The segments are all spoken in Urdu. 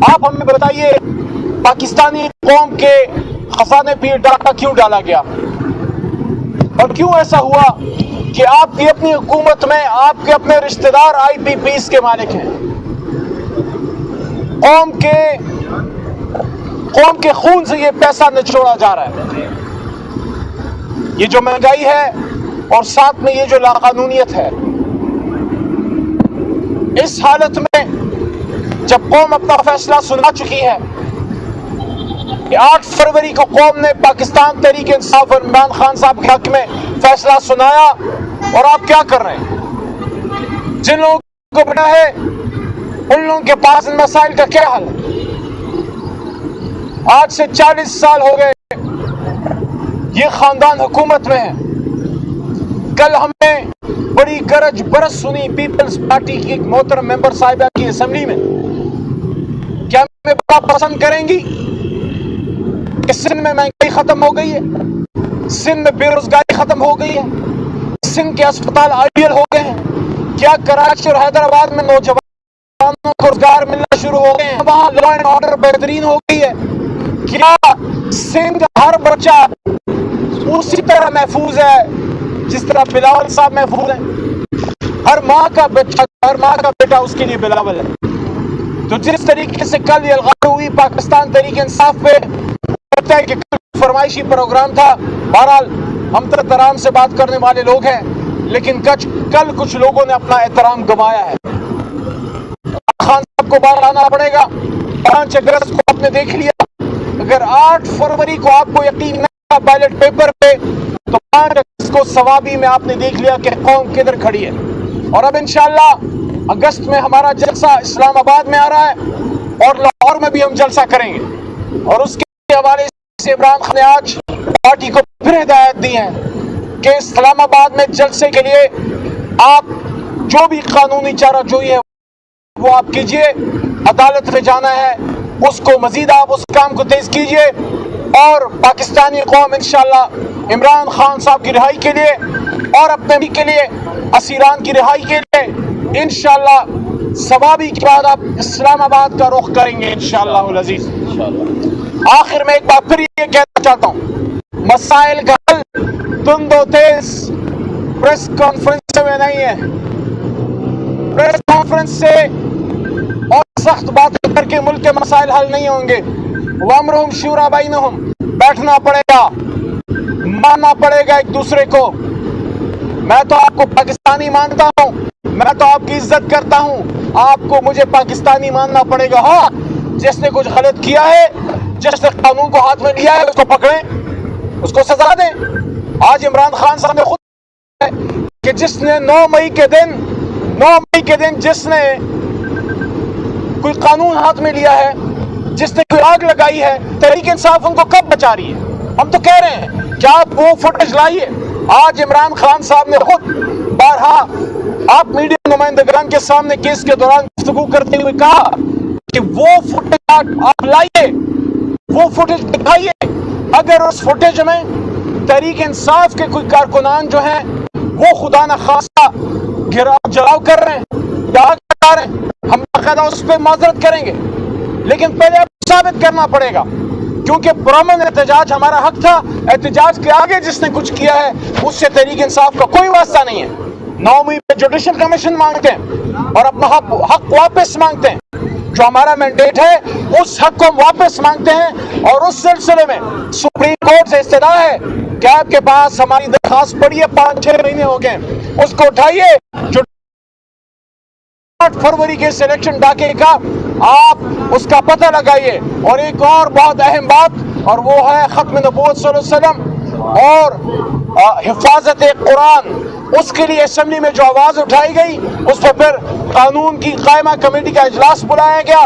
آپ ہمیں بتائیے پاکستانی قوم کے خزانے پہ ڈاکہ کیوں ڈالا گیا اور کیوں ایسا ہوا کہ آپ کی اپنی حکومت میں آپ کے اپنے رشتہ دار آئی پی پیز کے مالک ہیں. قوم کے خون سے یہ پیسہ نچوڑا جا رہا ہے. یہ جو مہنگائی ہے اور ساتھ میں یہ جو لاقانونیت ہے، اس حالت میں جب قوم اپنا فیصلہ سنا چکی ہے کہ 8 فروری کو قوم نے پاکستان تحریک انصاف اور عمران خان صاحب کے حق میں فیصلہ سنایا، اور آپ کیا کر رہے ہیں؟ جن لوگوں کو بنا ہے ان لوگوں کے پاس ان مسائل کا کیا حل ہے؟ آج سے 40 سال ہو گئے یہ خاندان حکومت میں ہے. کل ہم نے بڑی گرج برس سنی پیپلز پارٹی کی ایک محترم ممبر صاحبہ کی اسمبلی میں. کیا ہمیں بڑا پسند کریں گی کہ سندھ میں مہنگائی ختم ہو گئی ہے، سندھ میں بے روزگاری ختم ہو گئی ہے، سندھ کے اسپتال آئیڈیل ہو گئے ہیں؟ کیا کراچی اور حیدرآباد میں نوجوانوں کو روزگار ملنا شروع ہو گئے ہیں؟ وہاں لا اینڈ آرڈر بہترین ہو گئی ہے؟ کیا سندھ ہر بچہ اسی طرح محفوظ ہے جس طرح بلاول صاحب محفوظ ہیں؟ ہر ماں کا بیٹا اس کے لیے بلاول ہے. تو جس طریقے سے کل یہ الغار ہوئی پاکستان تحریک انصاف پہ، لگتا ہے کہ فرمائشی پروگرام تھا. بہرحال ہم تو احترام سے بات کرنے والے لوگ ہیں، لیکن کل کچھ لوگوں نے اپنا احترام گنوایا ہے. خان صاحب کو باہر آنا پڑے گا. 5 اگست کو آپ نے دیکھ لیا. اگر 8 فروری کو آپ کو یقین نہ تھا بیلٹ پیپر پہ، تو 5 اگست کو ثوابی میں آپ نے دیکھ لیا کہ قوم کدھر کھڑی ہے. اور اب انشاءاللہ اگست میں ہمارا جلسہ اسلام آباد میں آ رہا ہے اور لاہور میں بھی ہم جلسہ کریں گے. اور اس کے حوالے سے عمران خان نے آج پارٹی کو پھر ہدایت دی ہے کہ اسلام آباد میں جلسے کے لیے آپ جو بھی قانونی چارہ جوئی ہے وہ آپ کیجئے. عدالت میں جانا ہے اس کو مزید آپ اس کام کو تیز کیجئے، اور پاکستانی قوم انشاءاللہ عمران خان صاحب کی رہائی کے لیے اور اپنے بھی کے لیے اسیران کی رہائی کے لیے انشاءاللہ ثوابی کے بعد آپ اسلام آباد کا رخ کریں گے انشاءاللہ العزیز. آخر میں ایک بات پھر یہ کہنا چاہتا ہوں، مسائل کا حل تند و تیز پریس کانفرنس میں نہیں ہے. پریس کانفرنس سے اور سخت باتیں کر کے ملک کے مسائل حل نہیں ہوں گے. وَأَمْرُهُمْ شُورَىٰ بَيْنَهُمْ، بیٹھنا پڑے گا، ماننا پڑے گا ایک دوسرے کو. میں تو آپ کو پاکستانی مانتا ہوں، میں تو آپ کی عزت کرتا ہوں، آپ کو مجھے پاکستانی ماننا پڑے گا. ہاں، جس نے کچھ غلط کیا ہے، جس نے قانون کو ہاتھ میں لیا ہے، اس کو پکڑیں، اس کو سزا دیں. آج عمران خان صاحب نے خود کہ جس نے 9 مئی کے دن جس نے کوئی قانون ہاتھ میں لیا ہے، جس نے کوئی آگ لگائی ہے، تحریک انصاف ان کو کب بچا رہی ہے؟ ہم تو کہہ رہے ہیں کہ آپ وہ فوٹیج لائیے. آج عمران خان صاحب نے خود بارہا آپ میڈیا نمائندگان کے سامنے کیس کے دوران گفتگو کرتے ہوئے کہا کہ وہ فوٹیج آپ لائیے، وہ فوٹیج دکھائیے. اگر اس فوٹیج میں تحریک انصاف کے کوئی کارکنان جو ہیں وہ خدا نخواستہ گھراؤ جلاؤ کر رہے ہیں یا آگ لگا رہے ہیں، ہم باقاعدہ اس پہ معذرت کریں گے. لیکن پہلے اب ثابت کرنا پڑے گا، کیونکہ پرامن احتجاج ہمارا حق تھا. احتجاج کے آگے جس نے کچھ کیا ہے اس سے تحریک انصاف کا کوئی واسطہ نہیں ہے. 9 مئی پہ جوڈیشل کمیشن مانگتے ہیں اور اپنا حق واپس مانگتے ہیں. جو ہمارا مینڈیٹ ہے اس حق کو ہم واپس مانگتے ہیں، اور اس سلسلے میں سپریم کورٹ سے استدعا ہے کہ آپ کے پاس ہماری درخواست پڑی ہے، 5-6 مہینے ہو گئے، اس کو اٹھائیے. جو 8 فروری کے سلیکشن ڈاکے کا آپ اس کا پتہ لگائیے. اور ایک اور بہت اہم بات، اور وہ ہے ختم نبوت صلی اللہ علیہ وسلم اور حفاظت قرآن. اس کے لیے اسمبلی میں جو آواز اٹھائی گئی، اس پر پھر قانون کی قائمہ کمیٹی کا اجلاس بلایا گیا.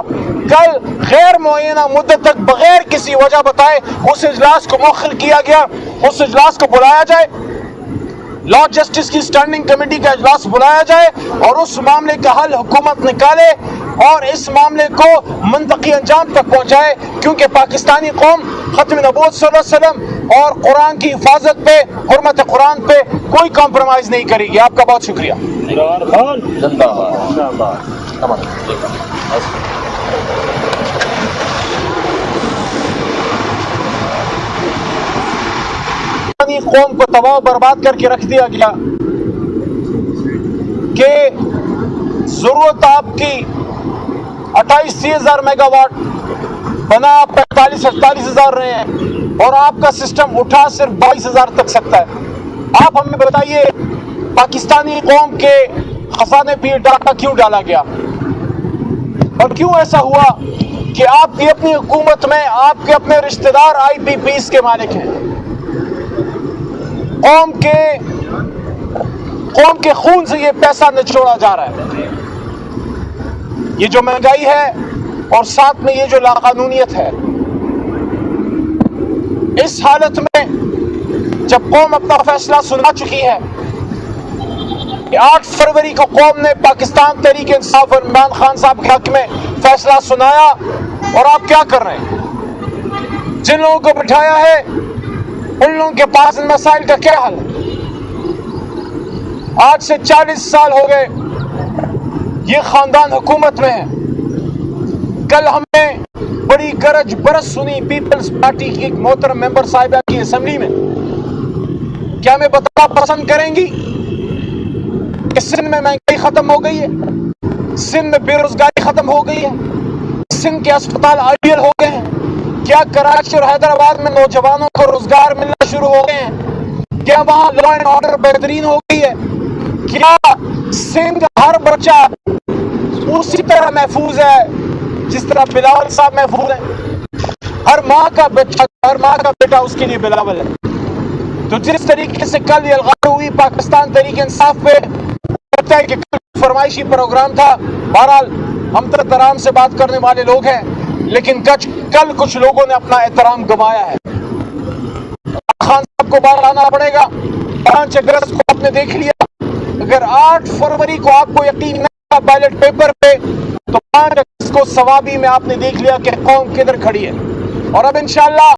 کل غیر معینہ مدت تک بغیر کسی وجہ بتائے اس اجلاس کو مؤخر کیا گیا. اس اجلاس کو بلایا جائے، لا جسٹس کی اسٹینڈنگ کمیٹی کا اجلاس بلایا جائے اور اس معاملے کا حل حکومت نکالے اور اس معاملے کو منطقی انجام تک پہنچائے. کیونکہ پاکستانی قوم ختم نبوت صلی اللہ علیہ وسلم اور قرآن کی حفاظت پہ، حرمت قرآن پہ کوئی کمپرومائز نہیں کرے گی. آپ کا بہت شکریہ. عمران خان زندہ باد. قوم کو تباہ برباد کر کے رکھ دیا گیا کہ ضرورت آپ کی 28-30,000 میگا واٹ بنا آپ 45-48,000 رہے ہیں اور آپ کا سسٹم اٹھا صرف 22,000 تک سکتا ہے. آپ ہمیں بتائیے پاکستانی قوم کے خزانے پہ یہ ڈاکہ کیوں ڈالا گیا اور کیوں ایسا ہوا کہ آپ کی اپنی حکومت میں آپ کے اپنے رشتہ دار IPPs کے مالک ہیں. قوم کے خون سے یہ پیسہ نچوڑا جا رہا ہے. یہ جو مہنگائی ہے اور ساتھ میں یہ جو لاقانونیت ہے، اس حالت میں جب قوم اپنا فیصلہ سنا چکی ہے کہ 8 فروری کو قوم نے پاکستان تحریک انصاف اور عمران خان صاحب کے حق میں فیصلہ سنایا، اور آپ کیا کر رہے ہیں؟ جن لوگوں کو بٹھایا ہے ان لوگوں کے پاس ان مسائل کا کیا حل ہے؟ آج سے 40 سال ہو گئے یہ خاندان حکومت میں ہے. کل ہم نے بڑی گرج برس سنی پیپلز پارٹی کی ایک محترم ممبر صاحبہ کی اسمبلی میں. کیا ہمیں بتانا پسند کریں گی کہ سندھ میں مہنگائی ختم ہو گئی ہے، سندھ میں بے روزگاری ختم ہو گئی ہے، سندھ کے اسپتال آئیڈیل ہو گئے ہیں؟ کیا کراچی اور حیدرآباد میں نوجوانوں کو روزگار ملنا شروع ہو گئے ہیں؟ کیا وہاں لا اینڈ آرڈر بہترین ہو گئی ہے؟ کیا سندھ ہر بچہ اسی طرح محفوظ ہے جس طرح بلاول صاحب محفوظ ہے؟ ہر ماں کا بچہ، ہر ماں کا بیٹا اس کے لیے بلاول ہے. تو جس طریقے سے کل یہ الغار ہوئی پاکستان تحریک انصاف پہ، لگتا ہے کہ کل فرمائشی پروگرام تھا. بہرحال ہم تو احترام سے بات کرنے والے لوگ ہیں، لیکن کل کچھ لوگوں نے اپنا احترام گنوایا ہے. خان صاحب کو باہر آنا پڑے گا. 5 اگست کو آپ نے دیکھ لیا. اگر 8 فروری کو آپ کو یقین نہ تھا بیلٹ پیپر پہ، تو 5 اگست کو ثوابی میں آپ نے دیکھ لیا کہ قوم کدھر کھڑی ہے. اور اب انشاءاللہ